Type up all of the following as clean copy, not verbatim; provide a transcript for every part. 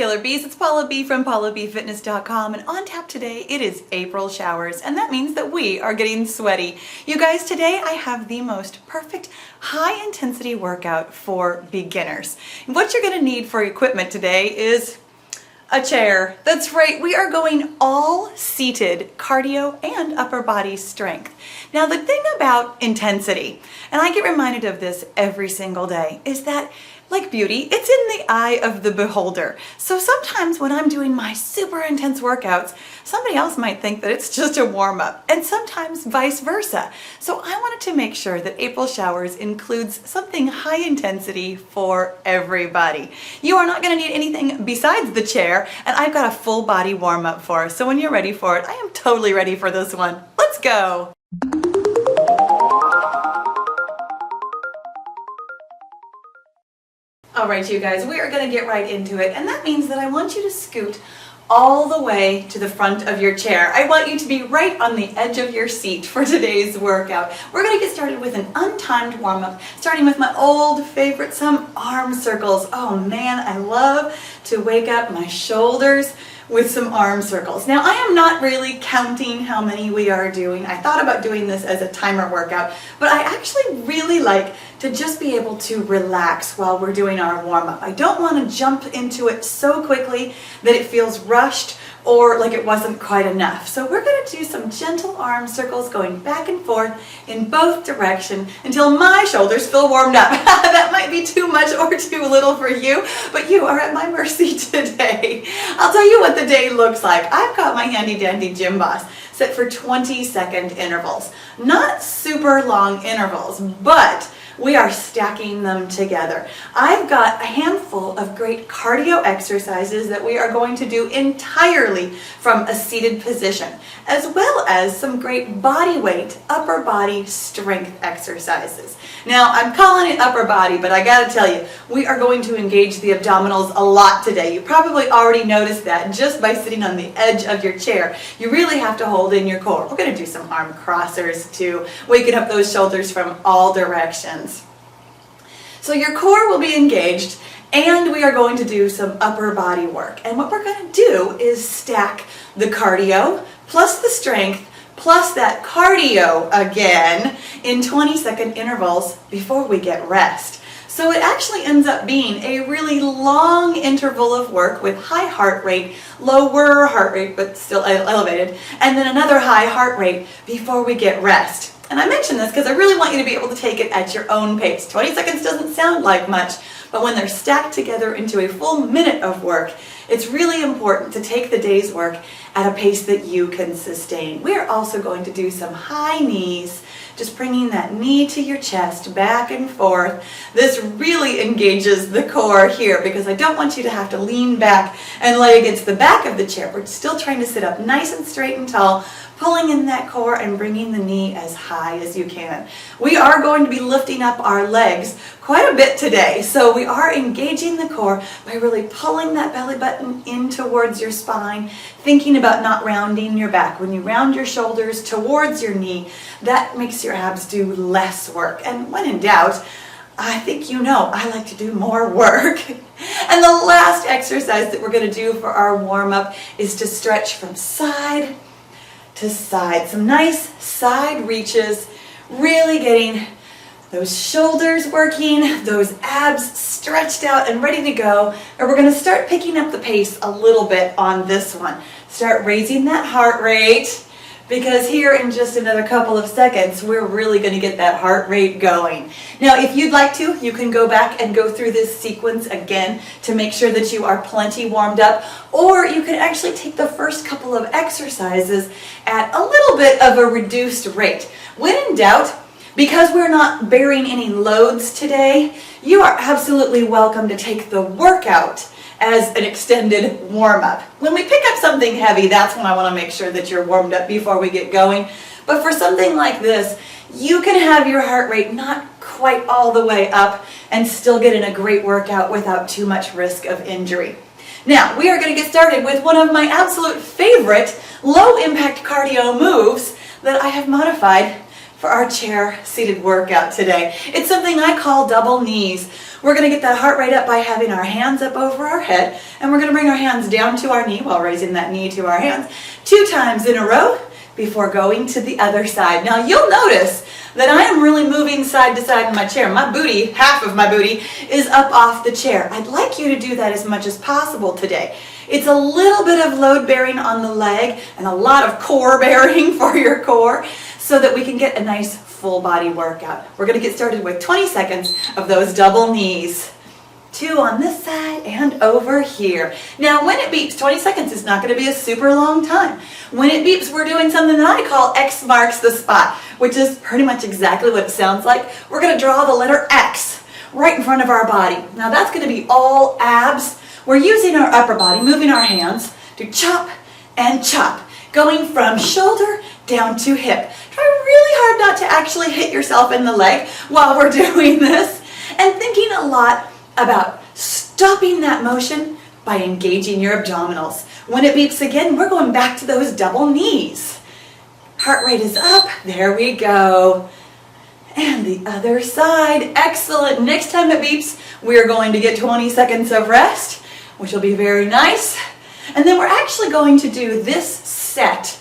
Killer Bees, it's Paula B from PaulaBFitness.com, and on tap today it is April showers, and that means that we are getting sweaty. You guys, today I have the most perfect high intensity workout for beginners. And what you're going to need for equipment today is a chair. That's right, we are going all seated cardio and upper body strength. Now the thing about intensity, and I get reminded of this every single day, is that like beauty, it's in the eye of the beholder. So sometimes when I'm doing my super intense workouts, somebody else might think that it's just a warm-up, and sometimes vice versa. So I wanted to make sure that April Showers includes something high intensity for everybody. You are not going to need anything besides the chair, and I've got a full body warm-up for us. So when you're ready for it, I am totally ready for this one. Let's go! All right, you guys, we are going to get right into it, and that means that I want you to scoot all the way to the front of your chair. I want you to be right on the edge of your seat for today's workout. We're going to get started with an untimed warm-up, starting with my old favorite, some arm circles. Oh man, I love to wake up my shoulders with some arm circles. Now, I am not really counting how many we are doing. I thought about doing this as a timer workout, but I actually really like to just be able to relax while we're doing our warm-up. I don't want to jump into it so quickly that it feels rushed or like it wasn't quite enough. So we're going to do some gentle arm circles going back and forth in both directions until my shoulders feel warmed up. That might be too much or too little for you, but you are at my mercy today. I'll tell you what the day looks like. I've got my handy dandy gym boss set for 20-second intervals. Not super long intervals, but we are stacking them together. I've got a handful of great cardio exercises that we are going to do entirely from a seated position, as well as some great body weight, upper body strength exercises. Now, I'm calling it upper body, but I gotta tell you, we are going to engage the abdominals a lot today. You probably already noticed that just by sitting on the edge of your chair. You really have to hold in your core. We're gonna do some arm crossers too, waking up those shoulders from all directions. So your core will be engaged, and we are going to do some upper body work. And what we're going to do is stack the cardio plus the strength plus that cardio again in 20-second intervals before we get rest. So it actually ends up being a really long interval of work with high heart rate, lower heart rate but still elevated, and then another high heart rate before we get rest. And I mention this because I really want you to be able to take it at your own pace. 20 seconds doesn't sound like much, but when they're stacked together into a full minute of work, it's really important to take the day's work at a pace that you can sustain. We are also going to do some high knees, just bringing that knee to your chest, back and forth. This really engages the core here because I don't want you to have to lean back and lay against the back of the chair. We're still trying to sit up nice and straight and tall, pulling in that core and bringing the knee as high as you can. We are going to be lifting up our legs quite a bit today, so we are engaging the core by really pulling that belly button in towards your spine, thinking about not rounding your back. When you round your shoulders towards your knee, that makes your abs do less work. And when in doubt, I think you know I like to do more work. And the last exercise that we're going to do for our warm-up is to stretch from side to side. Some nice side reaches, really getting those shoulders working, those abs stretched out and ready to go. And we're going to start picking up the pace a little bit on this one. Start raising that heart rate, because here in just another couple of seconds, we're really going to get that heart rate going. Now, if you'd like to, you can go back and go through this sequence again to make sure that you are plenty warmed up, or you can actually take the first couple of exercises at a little bit of a reduced rate. When in doubt, because we're not bearing any loads today, you are absolutely welcome to take the workout as an extended warm-up. When we pick up something heavy, that's when I want to make sure that you're warmed up before we get going. But for something like this, you can have your heart rate not quite all the way up and still get in a great workout without too much risk of injury. Now, we are going to get started with one of my absolute favorite low-impact cardio moves that I have modified for our chair seated workout today. It's something I call double knees. We're going to get that heart rate up by having our hands up over our head, and we're going to bring our hands down to our knee while raising that knee to our hands 2 times in a row before going to the other side. Now you'll notice that I am really moving side to side in my chair. My booty, half of my booty, is up off the chair. I'd like you to do that as much as possible today. It's a little bit of load bearing on the leg and a lot of core bearing for your core so that we can get a nice full body workout. We're going to get started with 20 seconds of those double knees. 2 on this side and over here. Now when it beeps, 20 seconds is not going to be a super long time. When it beeps, we're doing something that I call X marks the spot, which is pretty much exactly what it sounds like. We're going to draw the letter X right in front of our body. Now that's going to be all abs. We're using our upper body, moving our hands to chop and chop, going from shoulder down to hip. Try really hard not to actually hit yourself in the leg while we're doing this, and thinking a lot about stopping that motion by engaging your abdominals. When it beeps again, we're going back to those double knees. Heart rate is up. There we go. And the other side. Excellent. Next time it beeps, we're going to get 20 seconds of rest, which will be very nice. And then we're actually going to do this set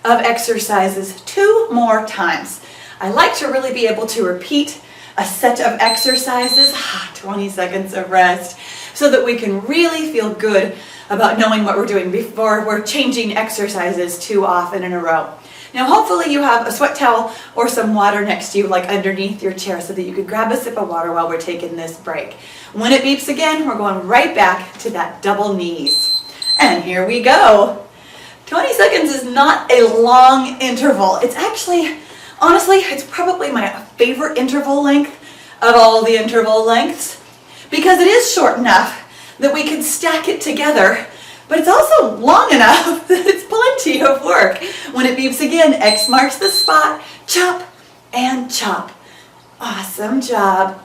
of exercises 2 more times. I like to really be able to repeat a set of exercises, 20 seconds of rest, so that we can really feel good about knowing what we're doing before we're changing exercises too often in a row. Now hopefully you have a sweat towel or some water next to you, like underneath your chair, so that you could grab a sip of water while we're taking this break. When it beeps again, we're going right back to that double knees. And here we go. 20 seconds is not a long interval. It's actually, honestly, it's probably my favorite interval length of all the interval lengths, because it is short enough that we can stack it together, but it's also long enough that it's plenty of work. When it beeps again, X marks the spot, chop and chop. Awesome job.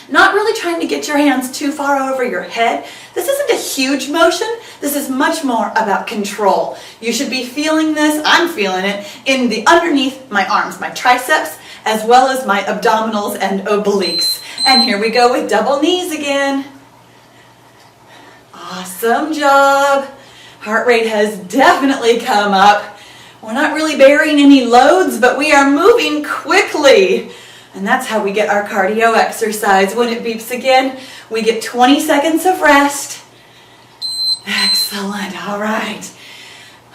Not really trying to get your hands too far over your head. This isn't a huge motion. This is much more about control. You should be feeling this, I'm feeling it, in the underneath my arms, my triceps, as well as my abdominals and obliques. And here we go with double knees again. Awesome job. Heart rate has definitely come up. We're not really bearing any loads, but we are moving quickly. And that's how we get our cardio exercise. When it beeps again, we get 20 seconds of rest. Excellent. All right.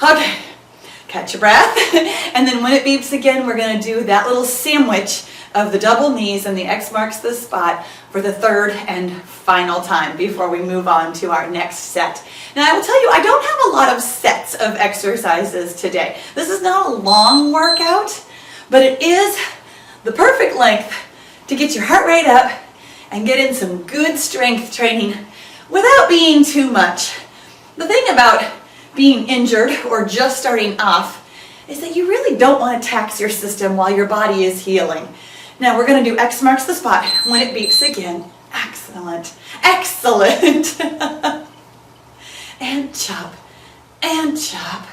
Okay. Catch your breath. And then when it beeps again, we're going to do that little sandwich of the double knees and the X marks the spot for the 3rd and final time before we move on to our next set. Now I will tell you, I don't have a lot of sets of exercises today. This is not a long workout, but it is the perfect length to get your heart rate up and get in some good strength training without being too much. The thing about being injured or just starting off is that you really don't want to tax your system while your body is healing. Now we're going to do X marks the spot when it beeps again. Excellent. Excellent. And chop. And chop.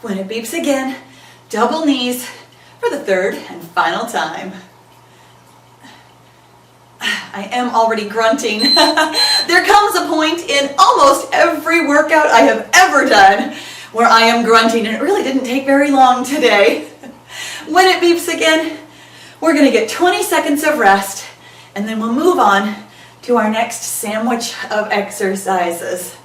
When it beeps again, double knees for the 3rd and final time. I am already grunting. There comes a point in almost every workout I have ever done where I am grunting, and it really didn't take very long today. When it beeps again, we're going to get 20 seconds of rest, and then we'll move on to our next sandwich of exercises.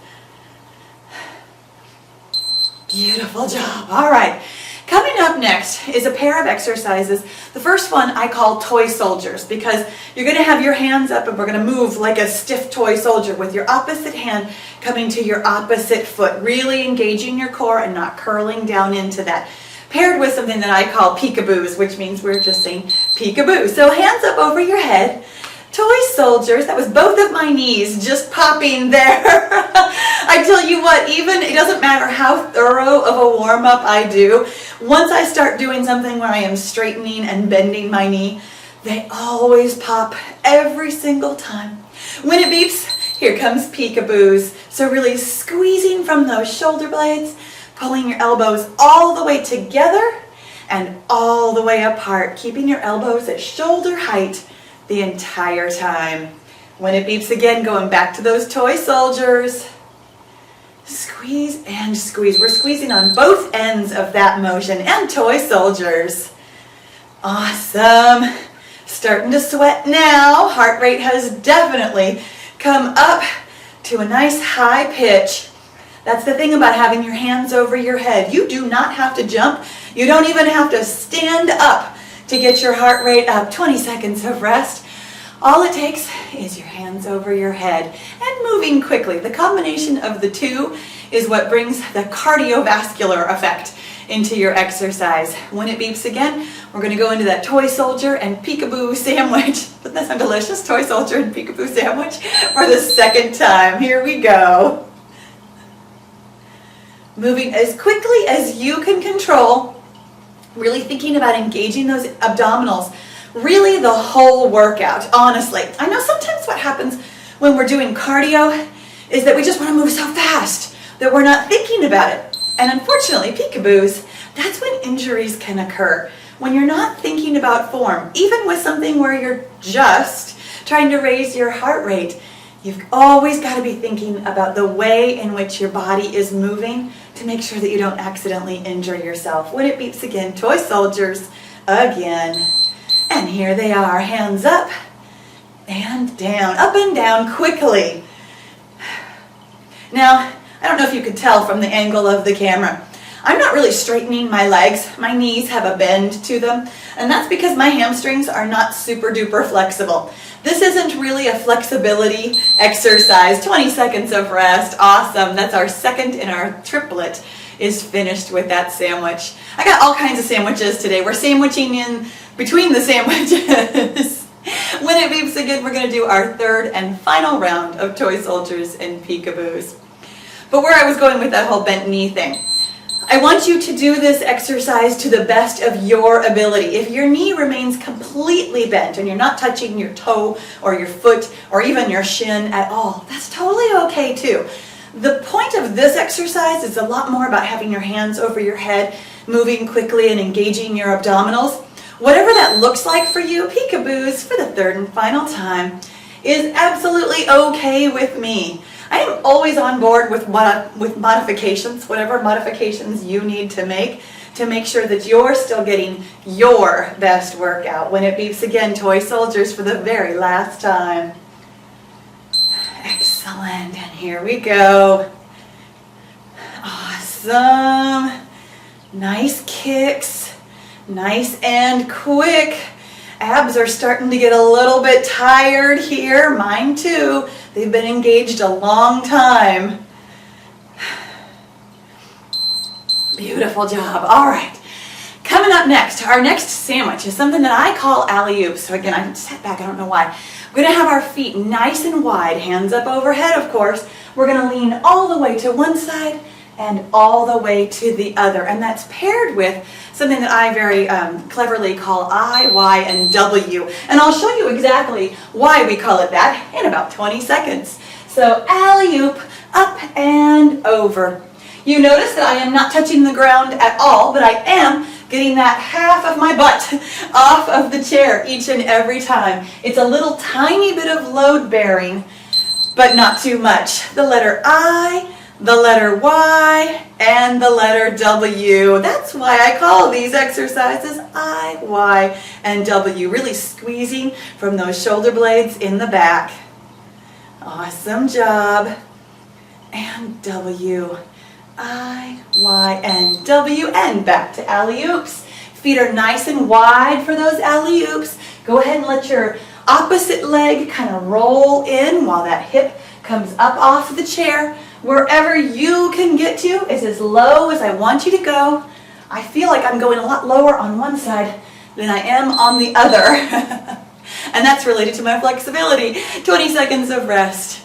Beautiful job. All right. Coming up next is a pair of exercises. The first one I call toy soldiers, because you're going to have your hands up and we're going to move like a stiff toy soldier with your opposite hand coming to your opposite foot, really engaging your core and not curling down into that. Paired with something that I call peekaboos, which means we're just saying peekaboo. So hands up over your head. Toy soldiers, that was both of my knees just popping there. I tell you what, even it doesn't matter how thorough of a warm-up I do, once I start doing something where I am straightening and bending my knee, they always pop every single time. When it beeps, here comes peekaboos. So really squeezing from those shoulder blades, pulling your elbows all the way together, and all the way apart, keeping your elbows at shoulder height the entire time. When it beeps again, going back to those toy soldiers. Squeeze and squeeze. We're squeezing on both ends of that motion, and toy soldiers. Awesome. Starting to sweat now. Heart rate has definitely come up to a nice high pitch. That's the thing about having your hands over your head. You do not have to jump. You don't even have to stand up to get your heart rate up. 20 seconds of rest. All it takes is your hands over your head and moving quickly. The combination of the two is what brings the cardiovascular effect into your exercise. When it beeps again, we're going to go into that toy soldier and peekaboo sandwich. Doesn't that sound delicious? Toy soldier and peekaboo sandwich for the second time. Here we go. Moving as quickly as you can control, really thinking about engaging those abdominals, really the whole workout, honestly. I know sometimes what happens when we're doing cardio is that we just want to move so fast that we're not thinking about it. And unfortunately, peekaboos, that's when injuries can occur. When you're not thinking about form, even with something where you're just trying to raise your heart rate, you've always got to be thinking about the way in which your body is moving to make sure that you don't accidentally injure yourself. When it beeps again, toy soldiers again. And here they are, hands up and down quickly. Now, I don't know if you could tell from the angle of the camera, I'm not really straightening my legs. My knees have a bend to them, and that's because my hamstrings are not super duper flexible. This isn't really a flexibility exercise. 20 seconds of rest, awesome. That's our second in our triplet is finished with that sandwich. I got all kinds of sandwiches today. We're sandwiching in between the sandwiches. When it beeps again, we're going to do our third and final round of toy soldiers and peekaboos. But where I was going with that whole bent knee thing, I want you to do this exercise to the best of your ability. If your knee remains completely bent and you're not touching your toe or your foot or even your shin at all, that's totally okay too. The point of this exercise is a lot more about having your hands over your head, moving quickly and engaging your abdominals. Whatever that looks like for you, peekaboos for the third and final time is absolutely okay with me. I am always on board with modifications, whatever modifications you need to make sure that you're still getting your best workout. When it beeps again, toy soldiers for the very last time. Excellent, and here we go. Awesome. Nice kicks, nice and quick. Abs are starting to get a little bit tired here, mine too. They've been engaged a long time. Beautiful job. All right. Coming up next, our next sandwich is something that I call alley-oops. So again, I sat back, I don't know why. We're going to have our feet nice and wide, hands up overhead, of course. We're going to lean all the way to one side and all the way to the other. And that's paired with something that I very cleverly call I, Y, and W. And I'll show you exactly why we call it that in about 20 seconds. So alley-oop, up and over. You notice that I am not touching the ground at all, but I am getting that half of my butt off of the chair each and every time. It's a little tiny bit of load bearing, but not too much. The letter I, the letter Y, and the letter W. That's why I call these exercises I, Y, and W. Really squeezing from those shoulder blades in the back. Awesome job. And W. I, Y, and W, and back to alley-oops. Feet are nice and wide for those alley-oops. Go ahead and let your opposite leg kind of roll in while that hip comes up off the chair. Wherever you can get to is as low as I want you to go. I feel like I'm going a lot lower on one side than I am on the other. And that's related to my flexibility. 20 seconds of rest.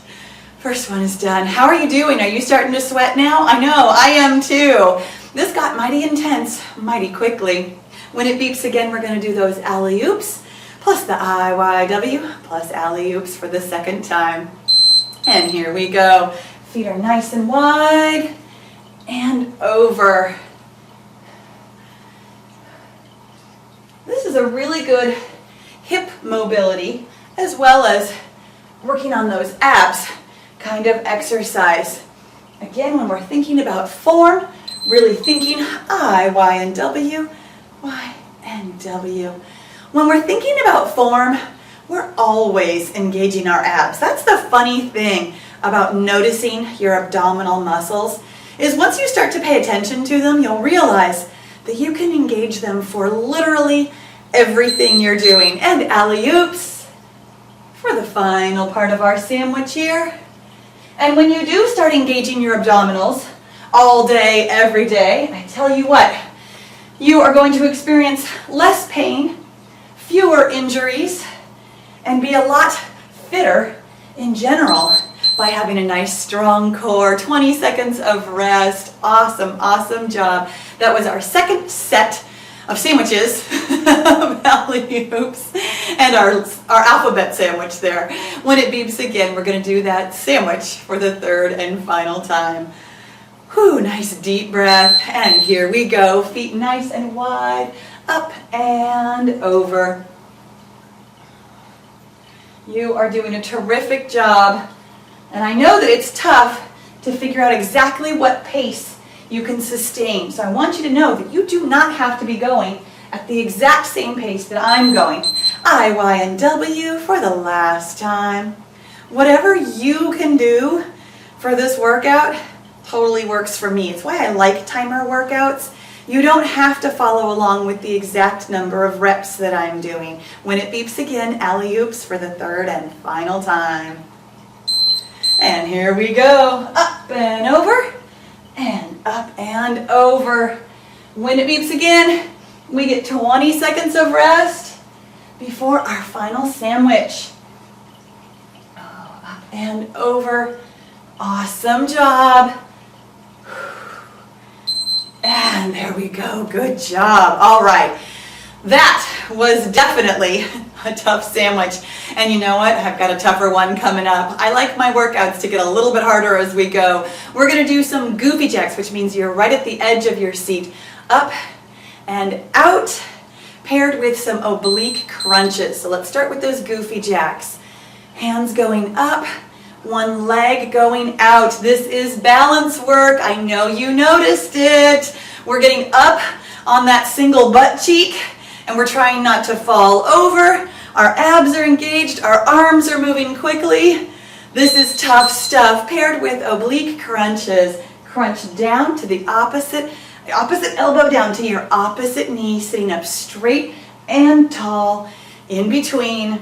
First one is done. How are you doing? Are you starting to sweat now? I know, I am too. This got mighty intense, mighty quickly. When it beeps again, we're going to do those alley-oops, plus the I, Y, W, plus alley-oops for the second time. And here we go. Feet are nice and wide, and over. really good hip mobility as well as working on those abs kind of exercise. Again, when we're thinking about form, really thinking I, Y, and W, Y, and W. When we're thinking about form, we're always engaging our abs. That's the funny thing about noticing your abdominal muscles, is once you start to pay attention to them, you'll realize that you can engage them for literally everything you're doing. And alley-oops for the final part of our sandwich here. And when you do start engaging your abdominals all day, every day, I tell you what, you are going to experience less pain, fewer injuries, and be a lot fitter in general by having a nice strong core. 20 seconds of rest. Awesome, awesome job. That was our second set of sandwiches of alley-oops and our alphabet sandwich there. When it beeps again, we're going to do that sandwich for the third and final time. Whew, nice deep breath. And here we go. Feet nice and wide. Up and over. You are doing a terrific job. And I know that it's tough to figure out exactly what pace you can sustain. So I want you to know that you do not have to be going at the exact same pace that I'm going. I, Y, and W for the last time. Whatever you can do for this workout totally works for me. It's why I like timer workouts. You don't have to follow along with the exact number of reps that I'm doing. When it beeps again, alley-oops for the third and final time. And here we go. Up and over, and up and over. When it beeps again, we get 20 seconds of rest before our final sandwich. Oh, up and over. Awesome job. And there we go. Good job. All right. That was definitely a tough sandwich. And you know what? I've got a tougher one coming up. I like my workouts to get a little bit harder as we go. We're going to do some goofy jacks, which means you're right at the edge of your seat. Up and out, paired with some oblique crunches. So let's start with those goofy jacks. Hands going up, one leg going out. This is balance work. I know you noticed it. We're getting up on that single butt cheek, and we're trying not to fall over. Our abs are engaged, our arms are moving quickly. This is tough stuff, paired with oblique crunches. Crunch down to the opposite elbow down to your opposite knee, sitting up straight and tall. In between,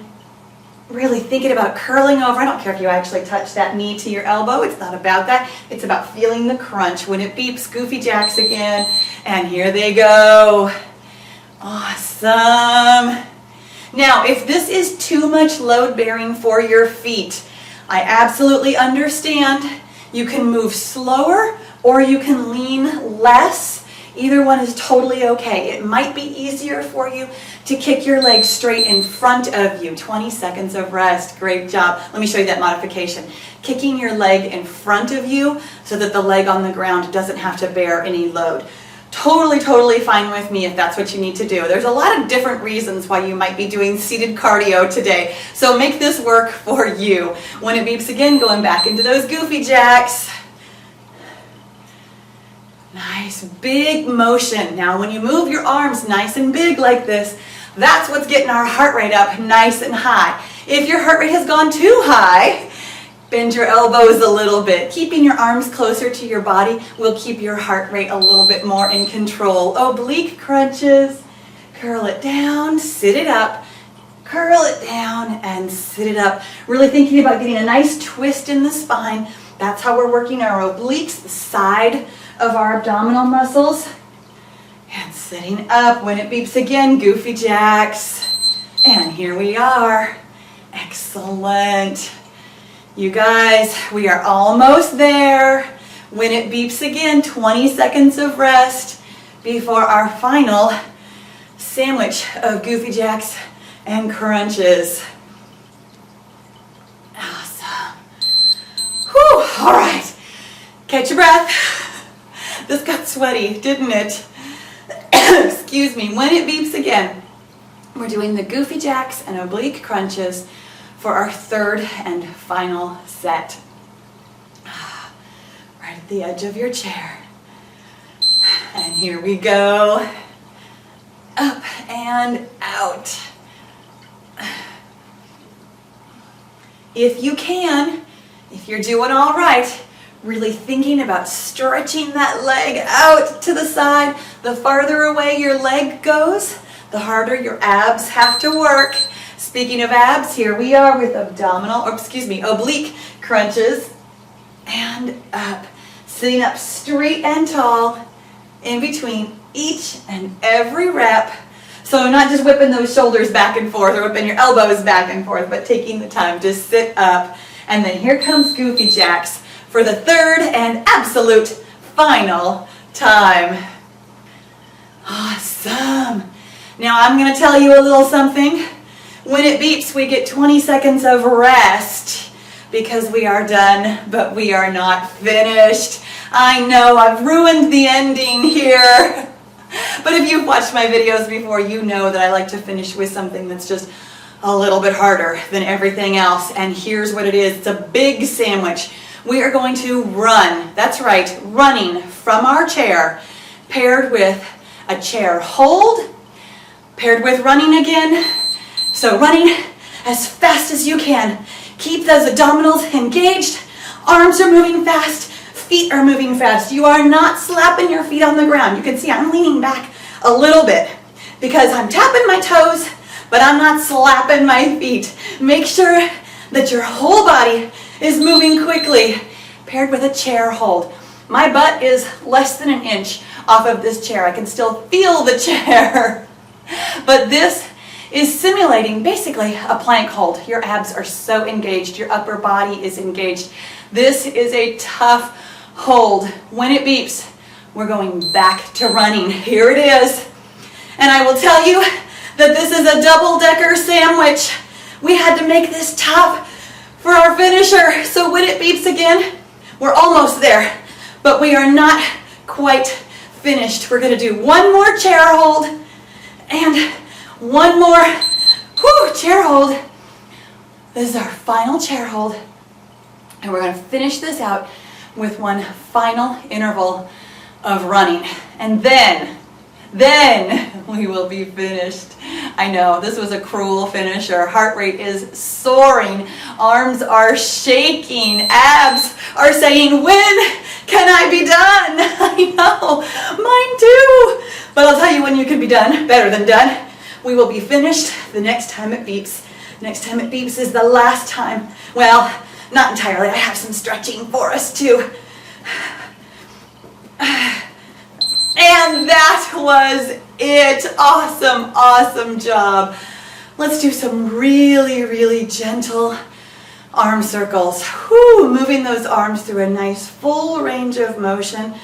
really thinking about curling over. I don't care if you actually touch that knee to your elbow. It's not about that. It's about feeling the crunch. When it beeps, goofy jacks again. And here they go. Awesome. Now, if this is too much load bearing for your feet, I absolutely understand. You can move slower or you can lean less. Either one is totally okay. It might be easier for you to kick your legs straight in front of you. 20 seconds of rest. Great job. Let me show you that modification. Kicking your leg in front of you so that the leg on the ground doesn't have to bear any load. Totally fine with me if that's what you need to do. There's a lot of different reasons why you might be doing seated cardio today. So make this work for you. When it beeps again, going back into those goofy jacks. Nice big motion. Now when you move your arms nice and big like this, that's what's getting our heart rate up nice and high. If your heart rate has gone too high, bend your elbows a little bit. Keeping your arms closer to your body will keep your heart rate a little bit more in control. Oblique crunches. Curl it down, sit it up. Curl it down and sit it up. Really thinking about getting a nice twist in the spine. That's how we're working our obliques, the side of our abdominal muscles. And sitting up. When it beeps again, goofy jacks. And here we are. Excellent. You guys, we are almost there. When it beeps again, 20 seconds of rest before our final sandwich of goofy jacks and crunches. Awesome. Whew, all right. Catch your breath. This got sweaty, didn't it? Excuse me. When it beeps again, We're doing the goofy jacks and oblique crunches for our third and final set. Right at the edge of your chair. And here we go. Up and out. If you can, if you're doing all right, really thinking about stretching that leg out to the side. The farther away your leg goes, the harder your abs have to work. Speaking of abs, here we are with oblique crunches. And up. Sitting up straight and tall in between each and every rep. So not just whipping those shoulders back and forth or whipping your elbows back and forth, but taking the time to sit up. And then here comes goofy jacks for the third and absolute final time. Awesome. Now I'm going to tell you a little something. When it beeps, we get 20 seconds of rest because we are done, but we are not finished. I know I've ruined the ending here. But if you've watched my videos before, you know that I like to finish with something that's just a little bit harder than everything else. And here's what it is. It's a big sandwich. We are going to run. That's right, running from our chair, paired with a chair hold, paired with running again. So running as fast as you can. Keep those abdominals engaged. Arms are moving fast. Feet are moving fast. You are not slapping your feet on the ground. You can see I'm leaning back a little bit because I'm tapping my toes, but I'm not slapping my feet. Make sure that your whole body is moving quickly, paired with a chair hold. My butt is less than an inch off of this chair. I can still feel the chair. But this is simulating basically a plank hold. Your abs are so engaged. Your upper body is engaged. This is a tough hold. When it beeps, we're going back to running. Here it is. And I will tell you that this is a double-decker sandwich. We had to make this tough for our finisher. So when it beeps again, we're almost there, but we are not quite finished. We're going to do one more chair hold and one more chair hold. This is our final chair hold. And we're going to finish this out with one final interval of running. And then we will be finished. I know, this was a cruel finish. Our heart rate is soaring. Arms are shaking. Abs are saying, when can I be done? I know, mine too. But I'll tell you when you can be done, better than done. We will be finished the next time it beeps. Next time it beeps is the last time. Well, not entirely. I have some stretching for us too. And that was it. Awesome, awesome job. Let's do some really, really gentle arm circles. Moving those arms through a nice full range of motion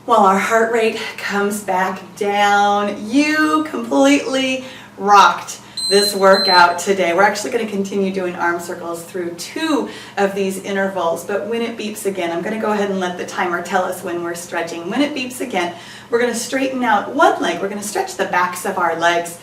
while our heart rate comes back down. You completely rocked this workout today. We're actually going to continue doing arm circles through 2 of these intervals, but when it beeps again, I'm going to go ahead and let the timer tell us when we're stretching. When it beeps again, we're going to straighten out one leg. We're going to stretch the backs of our legs.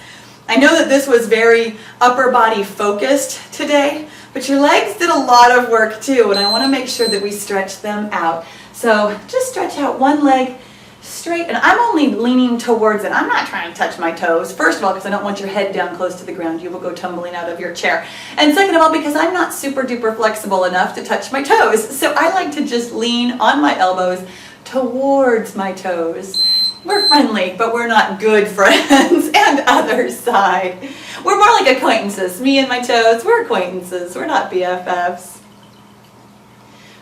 I know that this was very upper body focused today, but your legs did a lot of work too, and I want to make sure that we stretch them out. So just stretch out one leg straight, and I'm only leaning towards it. I'm not trying to touch my toes. First of all, because I don't want your head down close to the ground. You will go tumbling out of your chair. And second of all, because I'm not super duper flexible enough to touch my toes. So I like to just lean on my elbows towards my toes. We're friendly, but we're not good friends. And other side. We're more like acquaintances. Me and my toes, we're acquaintances. We're not BFFs.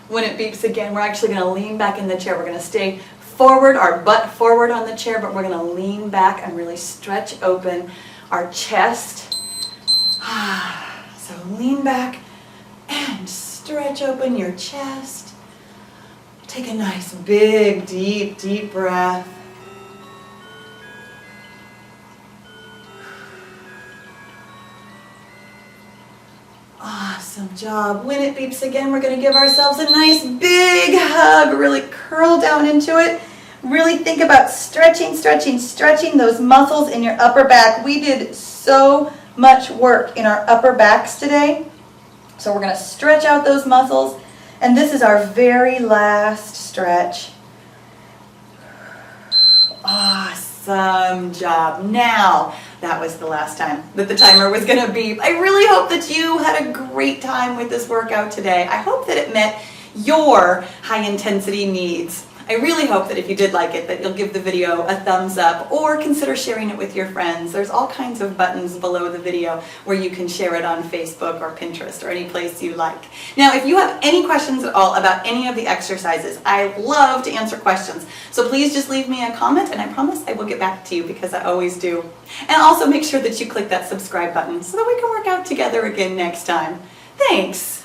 When it beeps again, we're actually going to lean back in the chair. We're going to stay forward, our butt forward on the chair, but we're going to lean back and really stretch open our chest. So lean back and stretch open your chest. Take a nice big, deep breath. Awesome job. When it beeps again, we're going to give ourselves a nice big hug. Really curl down into it. Really think about stretching those muscles in your upper back. We did so much work in our upper backs today. So we're going to stretch out those muscles. And this is our very last stretch. Awesome job. Now, that was the last time that the timer was going to beep. I really hope that you had a great time with this workout today. I hope that it met your high intensity needs. I really hope that if you did like it, that you'll give the video a thumbs up or consider sharing it with your friends. There's all kinds of buttons below the video where you can share it on Facebook or Pinterest or any place you like. Now, if you have any questions at all about any of the exercises, I love to answer questions. So please just leave me a comment and I promise I will get back to you because I always do. And also make sure that you click that subscribe button so that we can work out together again next time. Thanks.